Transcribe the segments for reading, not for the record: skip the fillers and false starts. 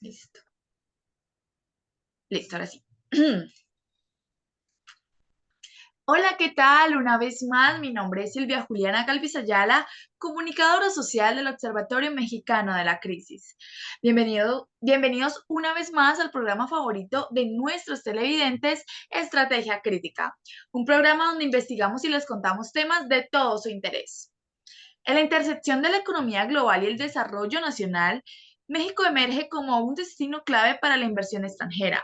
Listo. Listo, ahora sí. Hola, ¿qué tal? Una vez más, mi nombre es Silvia Juliana Galvis Ayala, comunicadora social del Observatorio Mexicano de la Crisis. Bienvenidos una vez más al programa favorito de nuestros televidentes, Estrategia Crítica, un programa donde investigamos y les contamos temas de todo su interés. En la intersección de la economía global y el desarrollo nacional, México emerge como un destino clave para la inversión extranjera.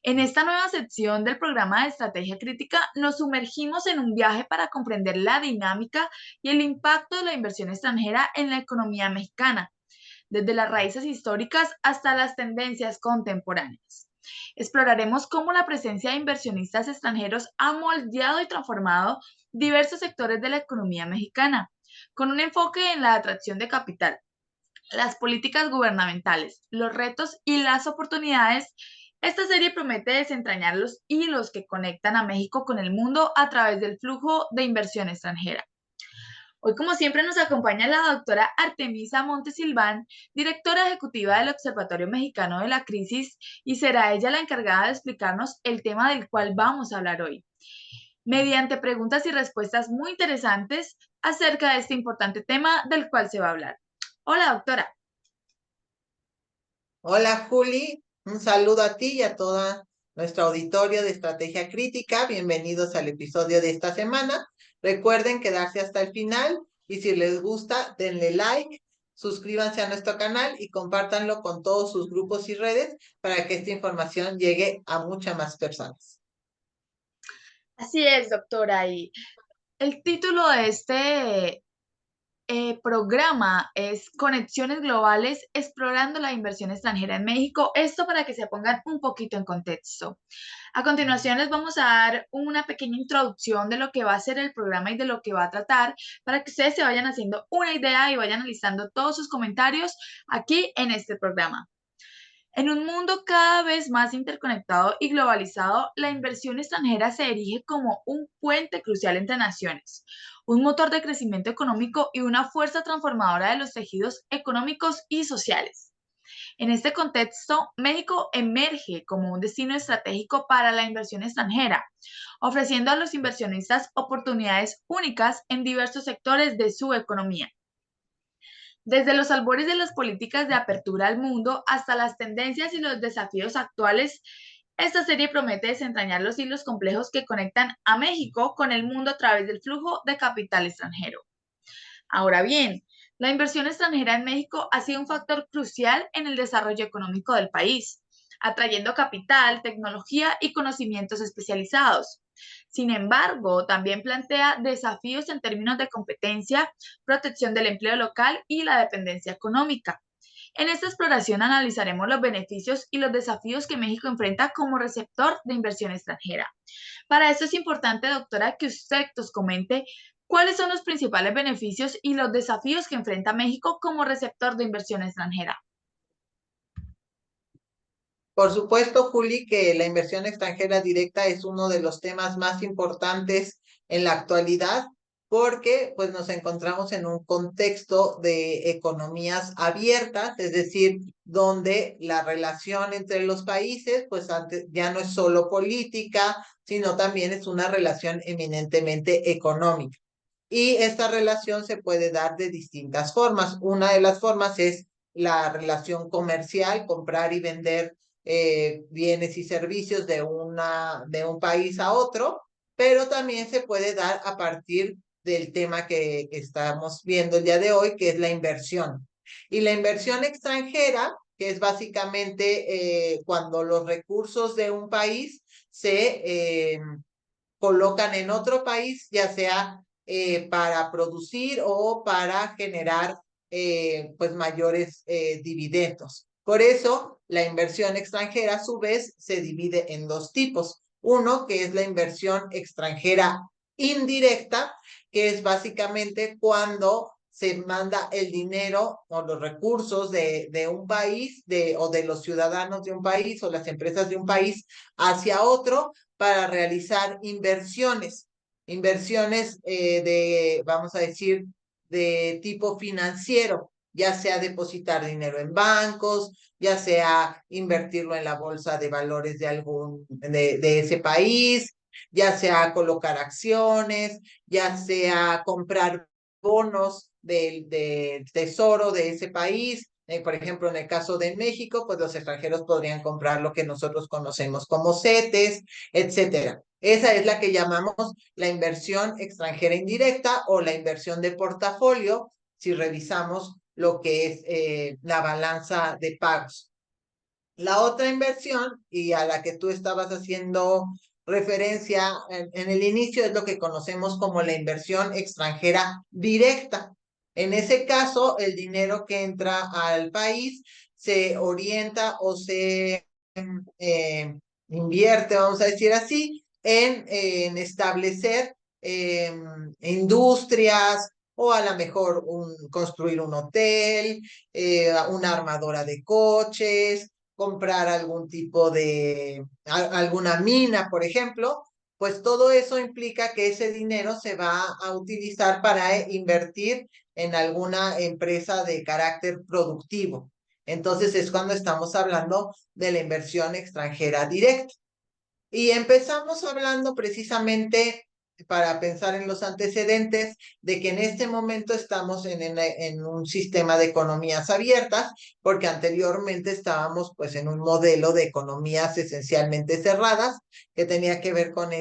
En esta nueva sección del programa de Estrategia Crítica nos sumergimos en un viaje para comprender la dinámica y el impacto de la inversión extranjera en la economía mexicana, desde las raíces históricas hasta las tendencias contemporáneas. Exploraremos cómo la presencia de inversionistas extranjeros ha moldeado y transformado diversos sectores de la economía mexicana, con un enfoque en la atracción de capital, las políticas gubernamentales, los retos y las oportunidades. Esta serie promete desentrañar los hilos que conectan a México con el mundo a través del flujo de inversión extranjera. Hoy, como siempre, nos acompaña la doctora Artemisa Montesilván, directora ejecutiva del Observatorio Mexicano de la Crisis, y será ella la encargada de explicarnos el tema del cual vamos a hablar hoy, mediante preguntas y respuestas muy interesantes acerca de este importante tema del cual se va a hablar. Hola, doctora. Hola Juli, un saludo a ti y a toda nuestro auditorio de Estrategia Crítica. Bienvenidos al episodio de esta semana. Recuerden quedarse hasta el final y si les gusta, denle like, suscríbanse a nuestro canal y compártanlo con todos sus grupos y redes para que esta información llegue a muchas más personas. Así es, doctora. Y el título de este programa es Conexiones Globales, explorando la inversión extranjera en México. Esto para que se pongan un poquito en contexto. A continuación les vamos a dar una pequeña introducción de lo que va a ser el programa y de lo que va a tratar para que ustedes se vayan haciendo una idea y vayan analizando todos sus comentarios aquí en este programa. En un mundo cada vez más interconectado y globalizado, la inversión extranjera se erige como un puente crucial entre naciones, un motor de crecimiento económico y una fuerza transformadora de los tejidos económicos y sociales. En este contexto, México emerge como un destino estratégico para la inversión extranjera, ofreciendo a los inversionistas oportunidades únicas en diversos sectores de su economía. Desde los albores de las políticas de apertura al mundo hasta las tendencias y los desafíos actuales, esta serie promete desentrañar los hilos complejos que conectan a México con el mundo a través del flujo de capital extranjero. Ahora bien, la inversión extranjera en México ha sido un factor crucial en el desarrollo económico del país, atrayendo capital, tecnología y conocimientos especializados. Sin embargo, también plantea desafíos en términos de competencia, protección del empleo local y la dependencia económica. En esta exploración analizaremos los beneficios y los desafíos que México enfrenta como receptor de inversión extranjera. Para esto es importante, doctora, que usted nos comente cuáles son los principales beneficios y los desafíos que enfrenta México como receptor de inversión extranjera. Por supuesto, Juli, que la inversión extranjera directa es uno de los temas más importantes en la actualidad porque pues nos encontramos en un contexto de economías abiertas, es decir, donde la relación entre los países pues antes ya no es solo política, sino también es una relación eminentemente económica. Y esta relación se puede dar de distintas formas. Una de las formas es la relación comercial, comprar y vender bienes y servicios de un país a otro, pero también se puede dar a partir del tema que estamos viendo el día de hoy, que es la inversión. Y la inversión extranjera, que es básicamente cuando los recursos de un país se colocan en otro país, ya sea para producir o para generar pues mayores dividendos. Por eso, la inversión extranjera a su vez se divide en dos tipos. Uno, que es la inversión extranjera indirecta, que es básicamente cuando se manda el dinero o los recursos de un país o de los ciudadanos de un país o las empresas de un país hacia otro para realizar inversiones vamos a decir, de tipo financiero. ya sea depositar dinero en bancos, ya sea invertirlo en la bolsa de valores de ese país, ya sea colocar acciones, ya sea comprar bonos del tesoro de ese país. Por ejemplo, en el caso de México, pues los extranjeros podrían comprar lo que nosotros conocemos como CETES, etcétera. Esa es la que llamamos la inversión extranjera indirecta o la inversión de portafolio, si revisamos lo que es la balanza de pagos. La otra inversión, y a la que tú estabas haciendo referencia en el inicio, es lo que conocemos como la inversión extranjera directa. En ese caso, el dinero que entra al país se orienta o se eh, invierte, vamos a decir así, en establecer industrias o a lo mejor construir un hotel, una armadora de coches, comprar algún tipo alguna mina, por ejemplo, pues todo eso implica que ese dinero se va a utilizar para invertir en alguna empresa de carácter productivo. Entonces es cuando estamos hablando de la inversión extranjera directa. Y empezamos hablando precisamente para pensar en los antecedentes de que en este momento estamos en un sistema de economías abiertas, porque anteriormente estábamos pues en un modelo de economías esencialmente cerradas que tenía que ver con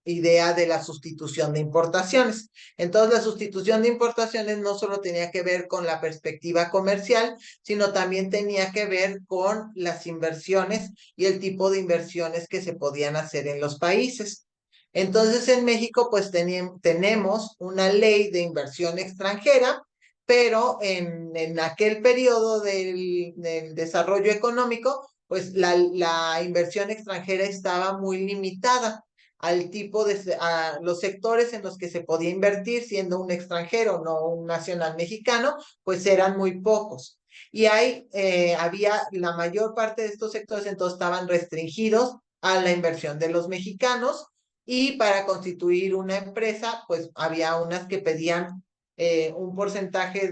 idea de la sustitución de importaciones. Entonces, la sustitución de importaciones no solo tenía que ver con la perspectiva comercial, sino también tenía que ver con las inversiones y el tipo de inversiones que se podían hacer en los países. Entonces, en México, pues tenemos una ley de inversión extranjera, pero en aquel periodo del desarrollo económico, pues la inversión extranjera estaba muy limitada al tipo a los sectores en los que se podía invertir siendo un extranjero, no un nacional mexicano, pues eran muy pocos. Y había la mayor parte de estos sectores entonces estaban restringidos a la inversión de los mexicanos y para constituir una empresa, pues había unas que pedían un porcentaje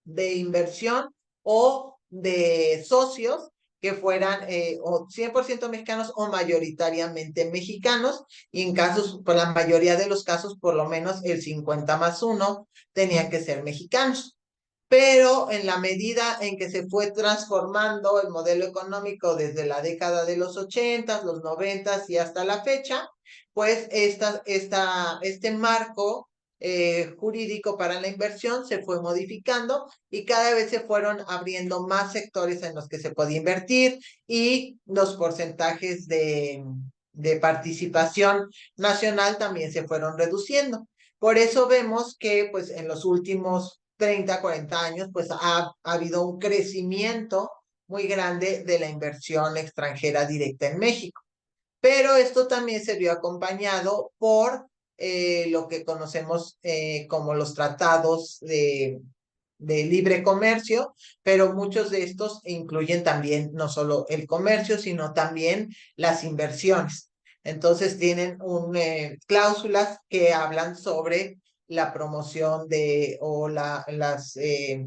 de inversión o de socios que fueran o 100% mexicanos o mayoritariamente mexicanos, y en casos, por la mayoría de los casos, por lo menos el 50+1 tenían que ser mexicanos. Pero en la medida en que se fue transformando el modelo económico desde la década de los 80, los 90 y hasta la fecha, pues este marco jurídico para la inversión se fue modificando y cada vez se fueron abriendo más sectores en los que se podía invertir y los porcentajes de participación nacional también se fueron reduciendo. Por eso vemos que pues en los últimos 30, 40 años, pues ha habido un crecimiento muy grande de la inversión extranjera directa en México. Pero esto también se vio acompañado por lo que conocemos como los tratados de libre comercio, pero muchos de estos incluyen también no solo el comercio, sino también las inversiones. Entonces tienen cláusulas que hablan sobre la promoción o las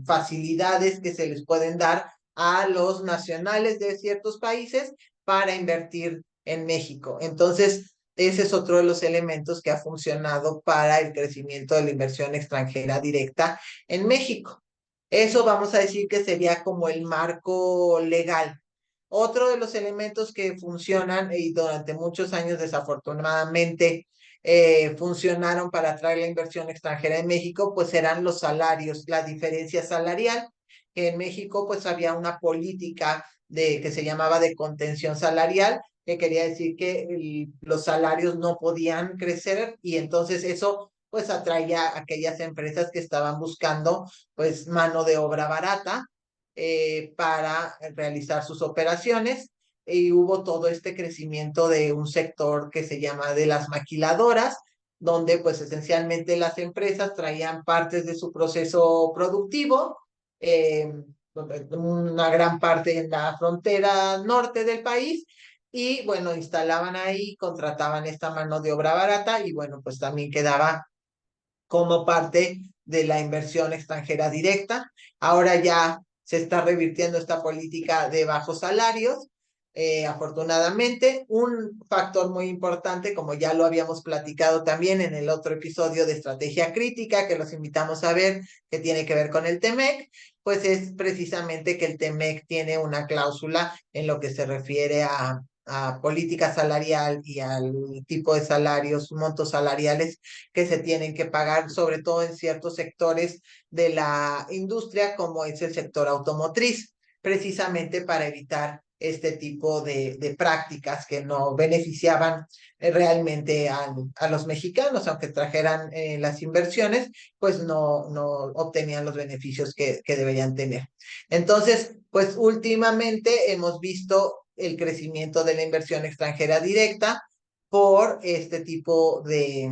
facilidades que se les pueden dar a los nacionales de ciertos países para invertir en México. Entonces, ese es otro de los elementos que ha funcionado para el crecimiento de la inversión extranjera directa en México. Eso vamos a decir que sería como el marco legal. Otro de los elementos que funcionan y durante muchos años desafortunadamente funcionaron para atraer la inversión extranjera en México, pues eran los salarios, la diferencia salarial, que en México pues había una política que se llamaba de contención salarial, que quería decir que los salarios no podían crecer y entonces eso pues atraía a aquellas empresas que estaban buscando pues mano de obra barata para realizar sus operaciones y hubo todo este crecimiento de un sector que se llama de las maquiladoras, donde pues esencialmente las empresas traían partes de su proceso productivo, eh, una gran parte en la frontera norte del país, y bueno, instalaban ahí, contrataban esta mano de obra barata y bueno, pues también quedaba como parte de la inversión extranjera directa. Ahora ya se está revirtiendo esta política de bajos salarios. Afortunadamente, un factor muy importante, como ya lo habíamos platicado también en el otro episodio de Estrategia Crítica, que los invitamos a ver, que tiene que ver con el TEMEC, pues es precisamente que el TEMEC tiene una cláusula en lo que se refiere a política salarial y al tipo de salarios, montos salariales que se tienen que pagar, sobre todo en ciertos sectores de la industria, como es el sector automotriz, precisamente para evitar este tipo de prácticas que no beneficiaban realmente a los mexicanos, aunque trajeran las inversiones, pues no obtenían los beneficios que deberían tener. Entonces, pues últimamente hemos visto el crecimiento de la inversión extranjera directa por este tipo de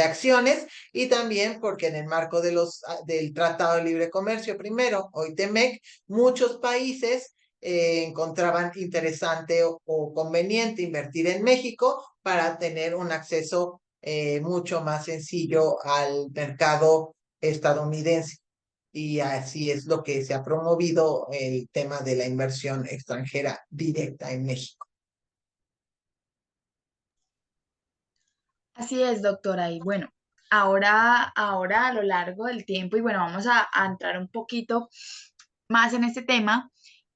acciones y también porque en el marco del Tratado de Libre Comercio, primero, hoy TEMEC, muchos países encontraban interesante o conveniente invertir en México para tener un acceso mucho más sencillo al mercado estadounidense. Y así es lo que se ha promovido el tema de la inversión extranjera directa en México. Así es, doctora. Y bueno, ahora a lo largo del tiempo, y bueno, vamos a entrar un poquito más en este tema.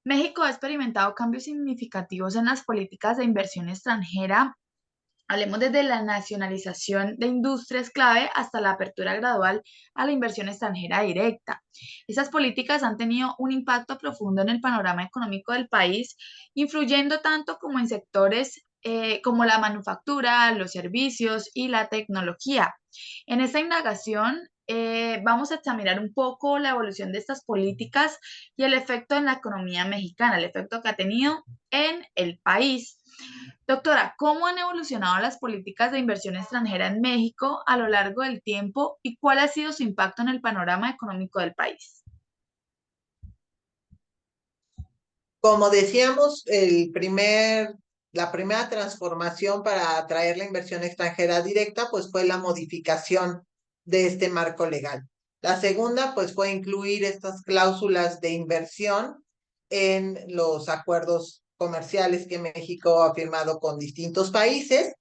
México ha experimentado cambios significativos en las políticas de inversión extranjera. Hablemos desde la nacionalización de industrias clave hasta la apertura gradual a la inversión extranjera directa. Esas políticas han tenido un impacto profundo en el panorama económico del país, influyendo tanto como en sectores como la manufactura, los servicios y la tecnología. En esta indagación vamos a examinar un poco la evolución de estas políticas y el efecto en la economía mexicana, el efecto que ha tenido en el país. Doctora, ¿cómo han evolucionado las políticas de inversión extranjera en México a lo largo del tiempo y cuál ha sido su impacto en el panorama económico del país? Como decíamos, la primera transformación para atraer la inversión extranjera directa, pues fue la modificación de este marco legal. La segunda, pues fue incluir estas cláusulas de inversión en los acuerdos comerciales que México ha firmado con distintos países,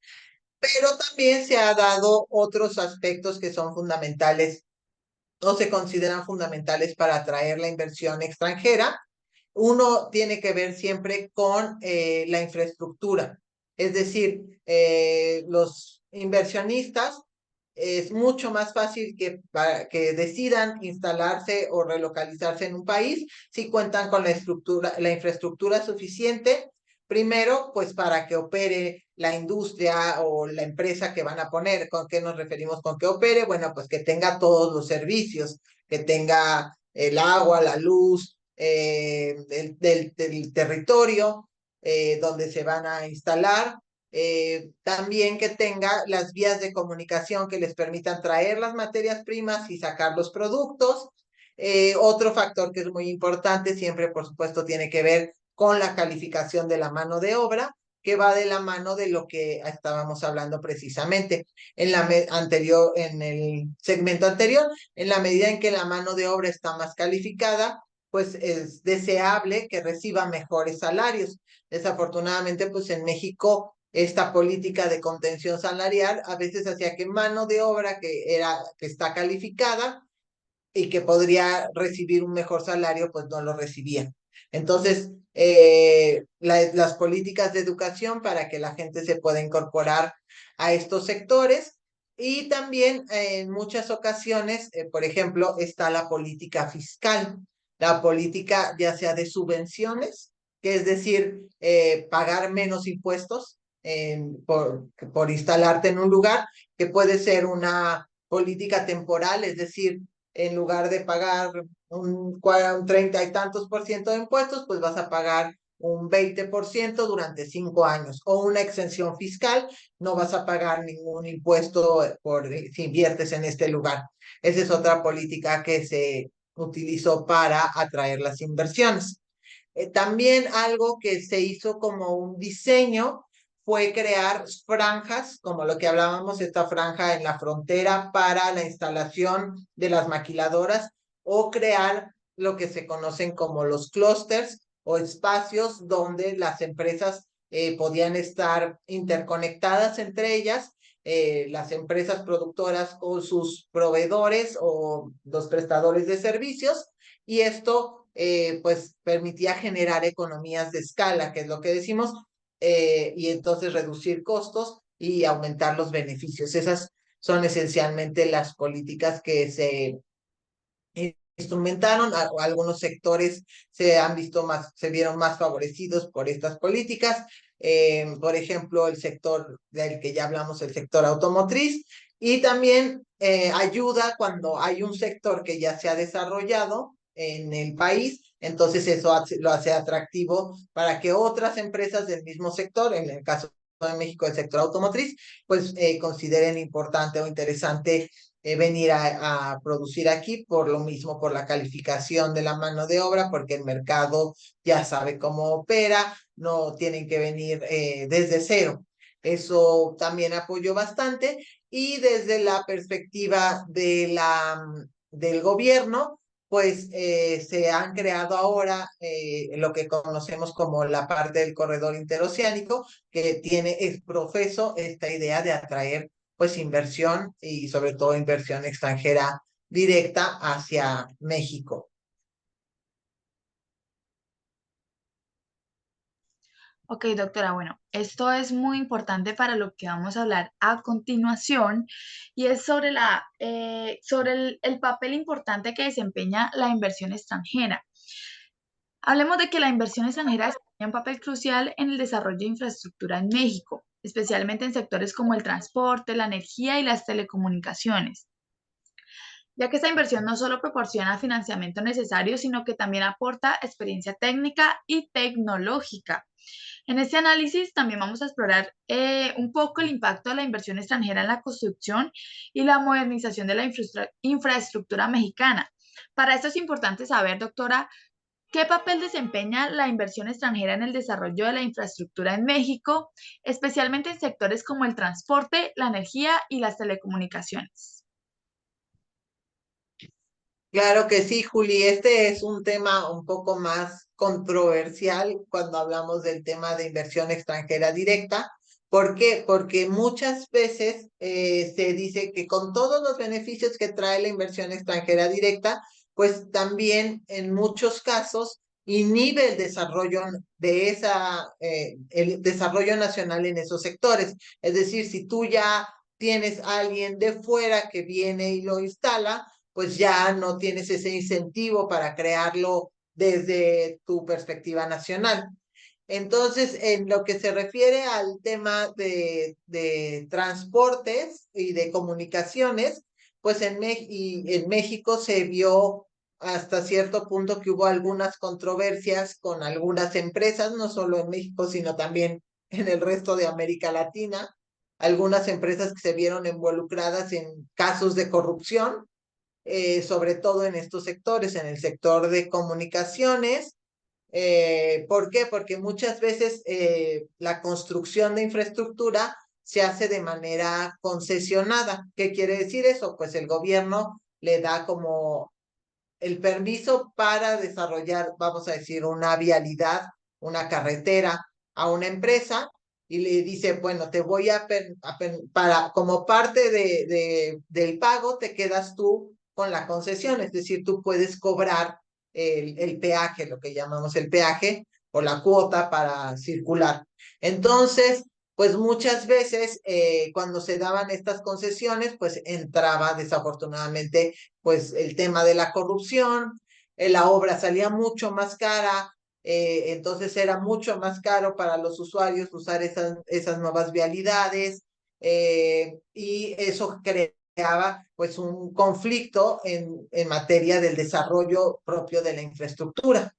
pero también se ha dado otros aspectos que son fundamentales o se consideran fundamentales para atraer la inversión extranjera. Uno tiene que ver siempre con la infraestructura, es decir, los inversionistas es mucho más fácil que decidan instalarse o relocalizarse en un país si cuentan con la infraestructura suficiente, primero, pues para que opere la industria o la empresa que van a poner. ¿Con qué nos referimos con que opere? Bueno, pues que tenga todos los servicios, que tenga el agua, la luz, del territorio donde se van a instalar, también que tenga las vías de comunicación que les permitan traer las materias primas y sacar los productos. Otro factor que es muy importante, siempre por supuesto tiene que ver con la calificación de la mano de obra, que va de la mano de lo que estábamos hablando precisamente en el segmento anterior, en la medida en que la mano de obra está más calificada, pues es deseable que reciba mejores salarios. Desafortunadamente, pues en México esta política de contención salarial a veces hacía que mano de obra que está calificada y que podría recibir un mejor salario, pues no lo recibía. Entonces, las políticas de educación para que la gente se pueda incorporar a estos sectores y también en muchas ocasiones, por ejemplo, está la política fiscal, la política ya sea de subvenciones, que es decir, pagar menos impuestos por instalarte en un lugar, que puede ser una política temporal, es decir, en lugar de pagar un 30 y tantos por ciento de impuestos, pues vas a pagar un 20% durante 5 años o una exención fiscal, no vas a pagar ningún impuesto si inviertes en este lugar. Esa es otra política que se utilizó para atraer las inversiones. También algo que se hizo como un diseño fue crear franjas, como lo que hablábamos, esta franja en la frontera para la instalación de las maquiladoras, o crear lo que se conocen como los clústeres o espacios donde las empresas podían estar interconectadas entre ellas, las empresas productoras o sus proveedores o los prestadores de servicios, y esto pues permitía generar economías de escala, que es lo que decimos, y entonces reducir costos y aumentar los beneficios. Esas son esencialmente las políticas que se instrumentaron. Algunos sectores se han visto más, se vieron más favorecidos por estas políticas. Por ejemplo, el sector del que ya hablamos, el sector automotriz, y también ayuda cuando hay un sector que ya se ha desarrollado en el país, entonces eso lo hace atractivo para que otras empresas del mismo sector, en el caso de México, el sector automotriz, pues consideren importante o interesante venir a producir aquí, por lo mismo, por la calificación de la mano de obra, porque el mercado ya sabe cómo opera, no tienen que venir desde cero. Eso también apoyó bastante. Y desde la perspectiva del gobierno, pues se han creado ahora lo que conocemos como la parte del corredor interoceánico, que tiene, es profeso esta idea de atraer pues inversión, y sobre todo inversión extranjera directa hacia México. Ok, doctora, bueno, esto es muy importante para lo que vamos a hablar a continuación y es sobre sobre el papel importante que desempeña la inversión extranjera. Hablemos de que la inversión extranjera desempeña un papel crucial en el desarrollo de infraestructura en México, especialmente en sectores como el transporte, la energía y las telecomunicaciones, ya que esta inversión no solo proporciona financiamiento necesario, sino que también aporta experiencia técnica y tecnológica. En este análisis también vamos a explorar un poco el impacto de la inversión extranjera en la construcción y la modernización de la infraestructura mexicana. Para esto es importante saber, doctora, ¿qué papel desempeña la inversión extranjera en el desarrollo de la infraestructura en México, especialmente en sectores como el transporte, la energía y las telecomunicaciones? Claro que sí, Juli, este es un tema un poco más controversial cuando hablamos del tema de inversión extranjera directa. ¿Por qué? Porque muchas veces se dice que con todos los beneficios que trae la inversión extranjera directa, pues también en muchos casos inhibe el desarrollo de el desarrollo nacional en esos sectores. Es decir, si tú ya tienes a alguien de fuera que viene y lo instala, pues ya no tienes ese incentivo para crearlo desde tu perspectiva nacional. Entonces, en lo que se refiere al tema de transportes y de comunicaciones, pues en México se vio hasta cierto punto que hubo algunas controversias con algunas empresas, no solo en México, sino también en el resto de América Latina, algunas empresas que se vieron involucradas en casos de corrupción, sobre todo en estos sectores, en el sector de comunicaciones. ¿Por qué? Porque muchas veces la construcción de infraestructura se hace de manera concesionada. ¿Qué quiere decir eso? Pues el gobierno le da como el permiso para desarrollar, vamos a decir, una vialidad, una carretera a una empresa, y le dice, bueno, te voy para, como parte del pago, te quedas tú con la concesión, es decir, tú puedes cobrar el peaje, lo que llamamos el peaje, o la cuota para circular. Entonces, pues muchas veces cuando se daban estas concesiones, pues entraba desafortunadamente pues el tema de la corrupción, la obra salía mucho más cara, entonces era mucho más caro para los usuarios usar esas nuevas vialidades, y eso creaba pues un conflicto en materia del desarrollo propio de la infraestructura.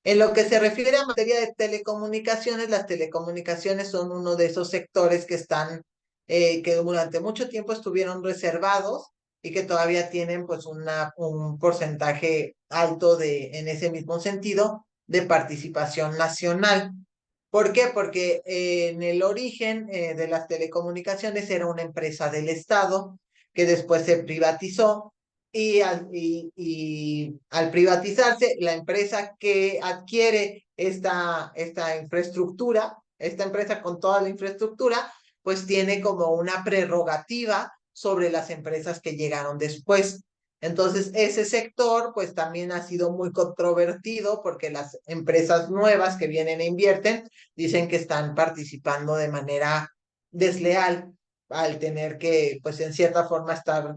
En lo que se refiere a materia de telecomunicaciones, las telecomunicaciones son uno de esos sectores que están, que durante mucho tiempo estuvieron reservados y que todavía tienen pues un porcentaje alto en ese mismo sentido de participación nacional. ¿Por qué? Porque en el origen de las telecomunicaciones era una empresa del Estado que después se privatizó y al privatizarse, la empresa que adquiere esta infraestructura, esta empresa con toda la infraestructura, pues tiene como una prerrogativa sobre las empresas que llegaron después. Entonces, ese sector pues también ha sido muy controvertido porque las empresas nuevas que vienen e invierten dicen que están participando de manera desleal al tener que, pues en cierta forma, estar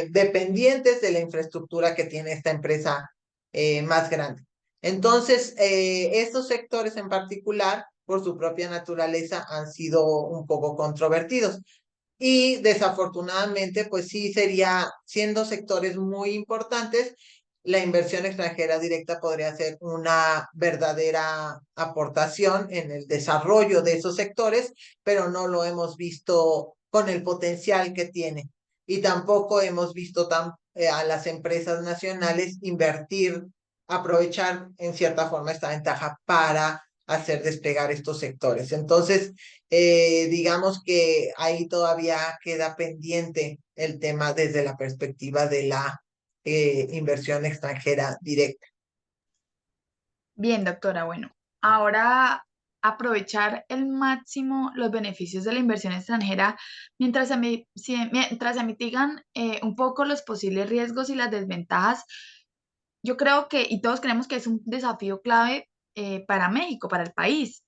dependientes de la infraestructura que tiene esta empresa más grande. Entonces, estos sectores en particular, por su propia naturaleza, han sido un poco controvertidos. Y desafortunadamente, pues sí sería, siendo sectores muy importantes, la inversión extranjera directa podría ser una verdadera aportación en el desarrollo de esos sectores, pero no lo hemos visto con el potencial que tiene. Y tampoco hemos visto a las empresas nacionales invertir, aprovechar en cierta forma esta ventaja para hacer despegar estos sectores. Entonces, digamos que ahí todavía queda pendiente el tema desde la perspectiva de la inversión extranjera directa. Bien, doctora, bueno, ahora aprovechar el máximo los beneficios de la inversión extranjera mientras se mitigan un poco los posibles riesgos y las desventajas. Yo creo que, y todos creemos que es un desafío clave para México, para el país.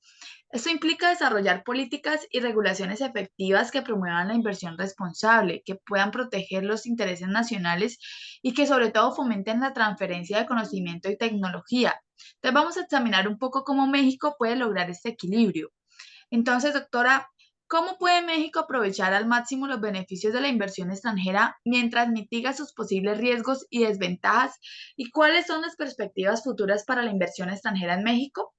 Esto implica desarrollar políticas y regulaciones efectivas que promuevan la inversión responsable, que puedan proteger los intereses nacionales y que sobre todo fomenten la transferencia de conocimiento y tecnología. Entonces vamos a examinar un poco cómo México puede lograr este equilibrio. Entonces, doctora, ¿cómo puede México aprovechar al máximo los beneficios de la inversión extranjera mientras mitiga sus posibles riesgos y desventajas? ¿Y cuáles son las perspectivas futuras para la inversión extranjera en México?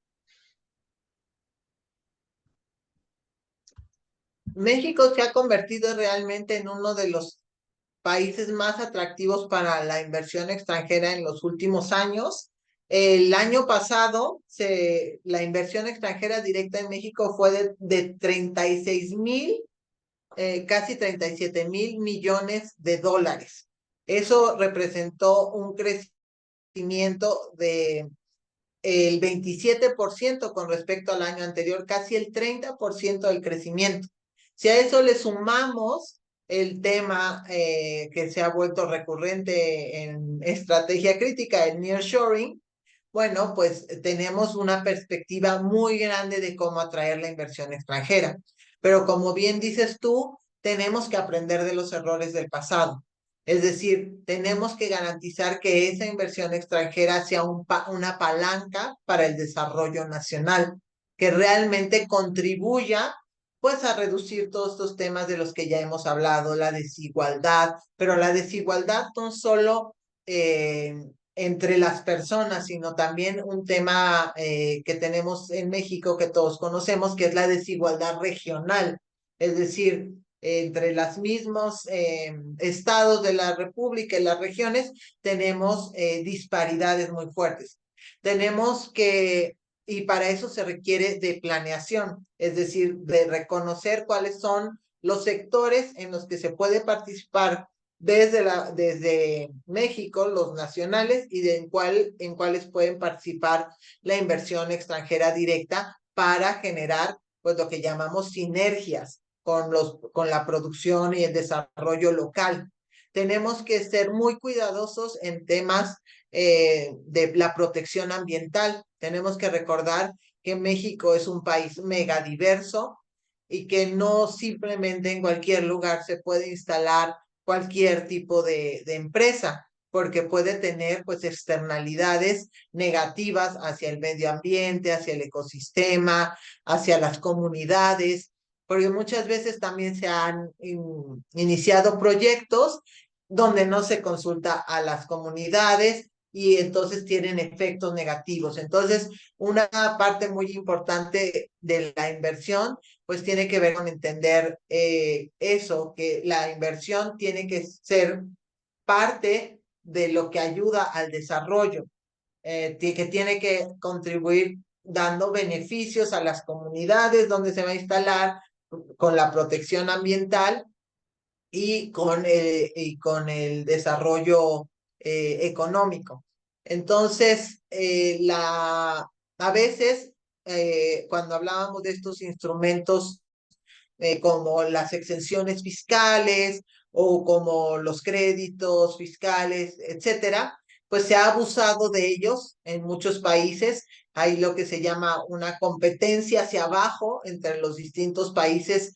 México se ha convertido realmente en uno de los países más atractivos para la inversión extranjera en los últimos años. El año pasado, la inversión extranjera directa en México fue de 36,000, casi 37,000 millones de dólares. Eso representó un crecimiento de el 27% con respecto al año anterior, casi el 30% del crecimiento. Si a eso le sumamos el tema que se ha vuelto recurrente en estrategia crítica, el nearshoring, bueno, pues tenemos una perspectiva muy grande de cómo atraer la inversión extranjera. Pero como bien dices tú, tenemos que aprender de los errores del pasado. Es decir, tenemos que garantizar que esa inversión extranjera sea una palanca para el desarrollo nacional, que realmente contribuya pues a reducir todos estos temas de los que ya hemos hablado, la desigualdad, pero la desigualdad no solo entre las personas, sino también un tema que tenemos en México que todos conocemos, que es la desigualdad regional. Es decir, entre los mismos estados de la República y las regiones tenemos disparidades muy fuertes. Tenemos que, y para eso se requiere de planeación, es decir, de reconocer cuáles son los sectores en los que se puede participar desde México, los nacionales, y en cuáles pueden participar la inversión extranjera directa para generar pues lo que llamamos sinergias con la producción y el desarrollo local. Tenemos que ser muy cuidadosos en temas de la protección ambiental. Tenemos que recordar que México es un país megadiverso y que no simplemente en cualquier lugar se puede instalar cualquier tipo de empresa, porque puede tener pues externalidades negativas hacia el medio ambiente, hacia el ecosistema, hacia las comunidades, porque muchas veces también se han iniciado proyectos donde no se consulta a las comunidades y entonces tienen efectos negativos. Entonces, una parte muy importante de la inversión, pues tiene que ver con entender eso, que la inversión tiene que ser parte de lo que ayuda al desarrollo. que tiene que contribuir dando beneficios a las comunidades donde se va a instalar, con la protección ambiental y con el desarrollo económico. Entonces, a veces, cuando hablábamos de estos instrumentos como las exenciones fiscales o como los créditos fiscales, etcétera, pues se ha abusado de ellos en muchos países. Hay lo que se llama una competencia hacia abajo entre los distintos países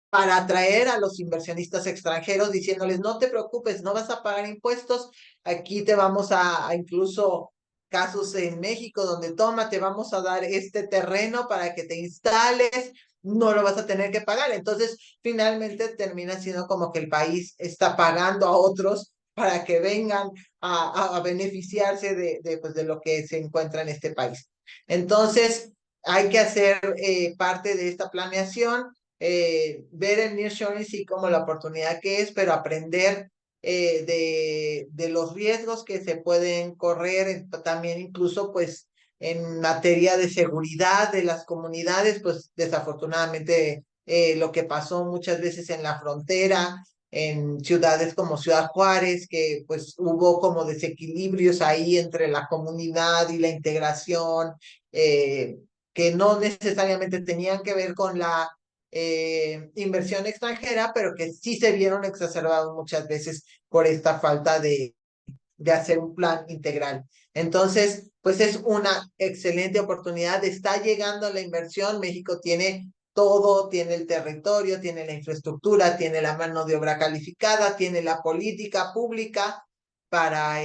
para atraer a los inversionistas extranjeros, diciéndoles, no te preocupes, no vas a pagar impuestos, aquí te vamos a incluso casos en México donde toma, te vamos a dar este terreno para que te instales, no lo vas a tener que pagar. Entonces, finalmente termina siendo como que el país está pagando a otros para que vengan a beneficiarse pues, de lo que se encuentra en este país. Entonces, hay que hacer parte de esta planeación, ver el nearshoring sí como la oportunidad que es, pero aprender de los riesgos que se pueden correr, también incluso pues en materia de seguridad de las comunidades, pues desafortunadamente lo que pasó muchas veces en la frontera, en ciudades como Ciudad Juárez, que pues hubo como desequilibrios ahí entre la comunidad y la integración, que no necesariamente tenían que ver con la inversión extranjera, pero que sí se vieron exacerbados muchas veces por esta falta de hacer un plan integral. Entonces, pues es una excelente oportunidad. Está llegando la inversión. México tiene todo, tiene el territorio, tiene la infraestructura, tiene la mano de obra calificada, tiene la política pública para,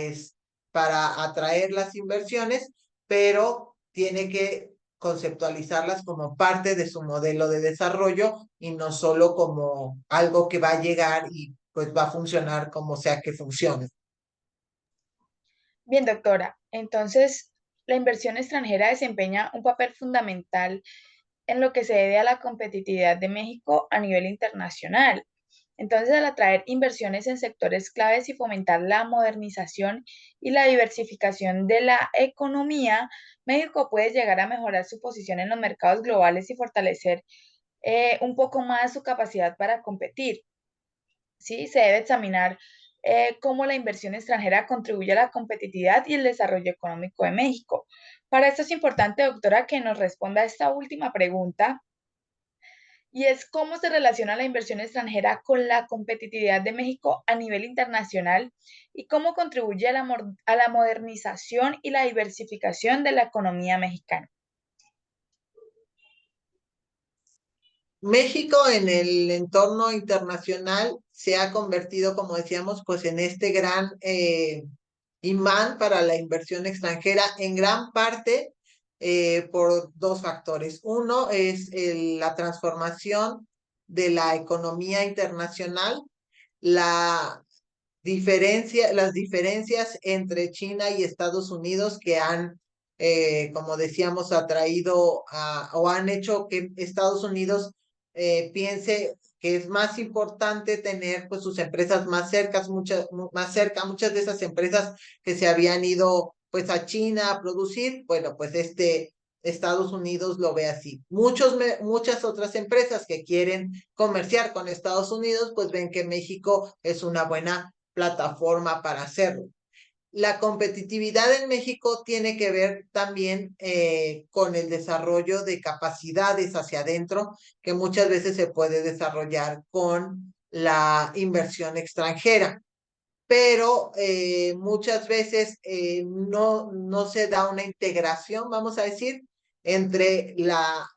para atraer las inversiones, pero tiene que conceptualizarlas como parte de su modelo de desarrollo y no solo como algo que va a llegar y pues va a funcionar como sea que funcione. Bien, doctora. Entonces, la inversión extranjera desempeña un papel fundamental en lo que se debe a la competitividad de México a nivel internacional. Entonces, al atraer inversiones en sectores claves y fomentar la modernización y la diversificación de la economía, México puede llegar a mejorar su posición en los mercados globales y fortalecer un poco más su capacidad para competir. ¿Sí? Se debe examinar cómo la inversión extranjera contribuye a la competitividad y el desarrollo económico de México. Para esto es importante, doctora, que nos responda a esta última pregunta, y es cómo se relaciona la inversión extranjera con la competitividad de México a nivel internacional y cómo contribuye a la modernización y la diversificación de la economía mexicana. México en el entorno internacional se ha convertido, como decíamos, pues en este gran imán para la inversión extranjera, en gran parte por dos factores. Uno es la transformación de la economía internacional, la las diferencias entre China y Estados Unidos que han, como decíamos, atraído o han hecho que Estados Unidos piense que es más importante tener pues sus empresas más más cerca, muchas de esas empresas que se habían ido pues a China a producir, bueno, pues Estados Unidos lo ve así. Muchas otras empresas que quieren comerciar con Estados Unidos, pues ven que México es una buena plataforma para hacerlo. La competitividad en México tiene que ver también con el desarrollo de capacidades hacia adentro, que muchas veces se puede desarrollar con la inversión extranjera, pero muchas veces no se da una integración, vamos a decir, entre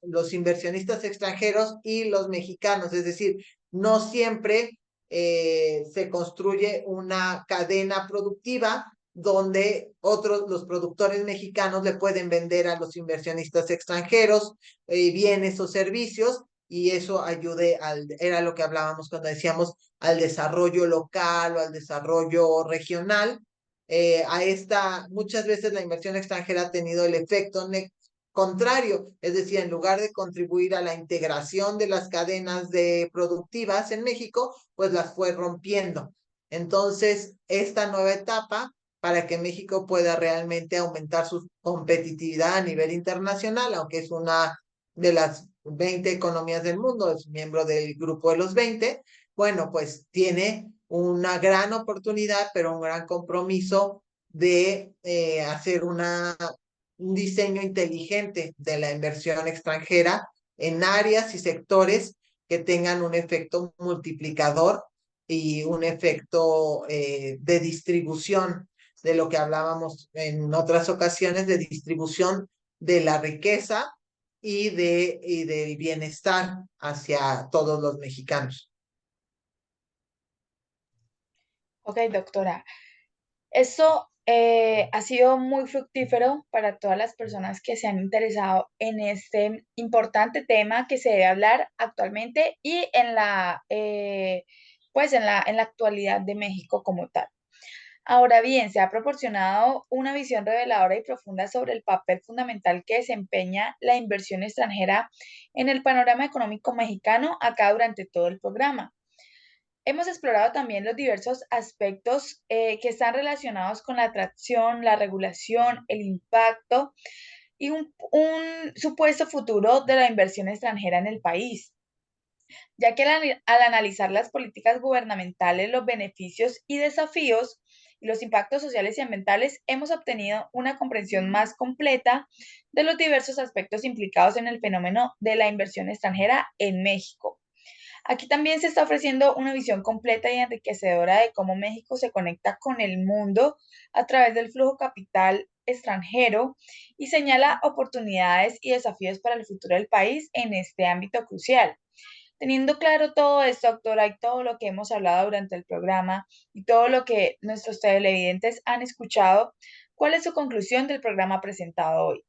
los inversionistas extranjeros y los mexicanos, es decir, no siempre se construye una cadena productiva donde los productores mexicanos le pueden vender a los inversionistas extranjeros bienes o servicios y eso era lo que hablábamos cuando decíamos al desarrollo local o al desarrollo regional. Muchas veces la inversión extranjera ha tenido el efecto contrario, es decir, en lugar de contribuir a la integración de las cadenas productivas en México, pues las fue rompiendo. Entonces, esta nueva etapa para que México pueda realmente aumentar su competitividad a nivel internacional, aunque es una de las 20 economías del mundo, es miembro del grupo de los 20. Bueno, pues tiene una gran oportunidad, pero un gran compromiso de hacer un diseño inteligente de la inversión extranjera en áreas y sectores que tengan un efecto multiplicador y un efecto de distribución de lo que hablábamos en otras ocasiones, de distribución de la riqueza y del bienestar hacia todos los mexicanos. Ok, doctora. Esto ha sido muy fructífero para todas las personas que se han interesado en este importante tema que se debe hablar actualmente y en pues en la actualidad de México como tal. Ahora bien, se ha proporcionado una visión reveladora y profunda sobre el papel fundamental que desempeña la inversión extranjera en el panorama económico mexicano acá durante todo el programa. Hemos explorado también los diversos aspectos que están relacionados con la atracción, la regulación, el impacto y un supuesto futuro de la inversión extranjera en el país, ya que al analizar las políticas gubernamentales, los beneficios y desafíos y los impactos sociales y ambientales, hemos obtenido una comprensión más completa de los diversos aspectos implicados en el fenómeno de la inversión extranjera en México. Aquí también se está ofreciendo una visión completa y enriquecedora de cómo México se conecta con el mundo a través del flujo capital extranjero y señala oportunidades y desafíos para el futuro del país en este ámbito crucial. Teniendo claro todo esto, doctora, y todo lo que hemos hablado durante el programa y todo lo que nuestros televidentes han escuchado, ¿cuál es su conclusión del programa presentado hoy?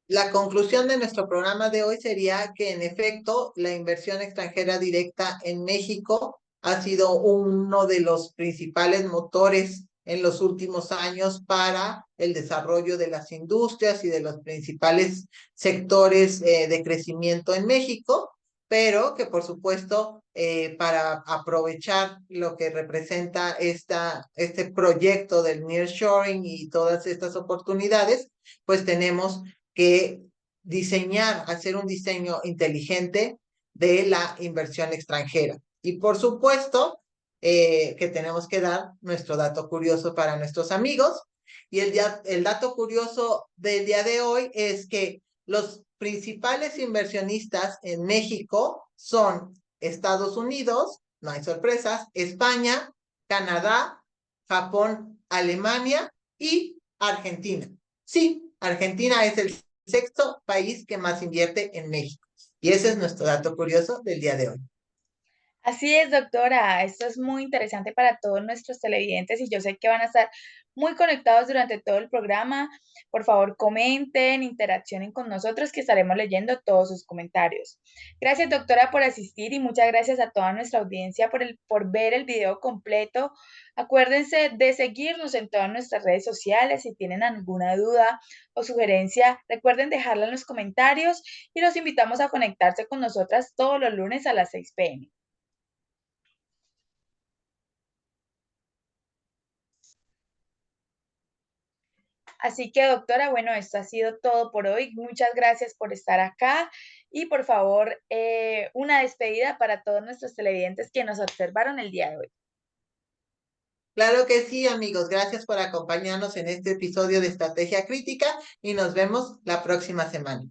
La conclusión de nuestro programa de hoy sería que, en efecto, la inversión extranjera directa en México ha sido uno de los principales motores en los últimos años para el desarrollo de las industrias y de los principales sectores de crecimiento en México, pero que, por supuesto, para aprovechar lo que representa este proyecto del nearshoring y todas estas oportunidades, pues tenemos que hacer un diseño inteligente de la inversión extranjera. Y por supuesto que tenemos que dar nuestro dato curioso para nuestros amigos. Y el dato curioso del día de hoy es que los principales inversionistas en México son Estados Unidos, no hay sorpresas, España, Canadá, Japón, Alemania y Argentina. Sí, Argentina es el sexto país que más invierte en México. Y ese es nuestro dato curioso del día de hoy. Así es, doctora. Esto es muy interesante para todos nuestros televidentes y yo sé que van a estar muy conectados durante todo el programa. Por favor, comenten, interaccionen con nosotros que estaremos leyendo todos sus comentarios. Gracias, doctora, por asistir y muchas gracias a toda nuestra audiencia por ver el video completo. Acuérdense de seguirnos en todas nuestras redes sociales. Si tienen alguna duda o sugerencia, recuerden dejarla en los comentarios y los invitamos a conectarse con nosotras todos los lunes a las 6 p.m. Así que, doctora, bueno, esto ha sido todo por hoy. Muchas gracias por estar acá y por favor, una despedida para todos nuestros televidentes que nos observaron el día de hoy. Claro que sí, amigos. Gracias por acompañarnos en este episodio de Estrategia Crítica y nos vemos la próxima semana.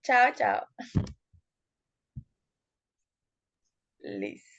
Chao, chao. Listo.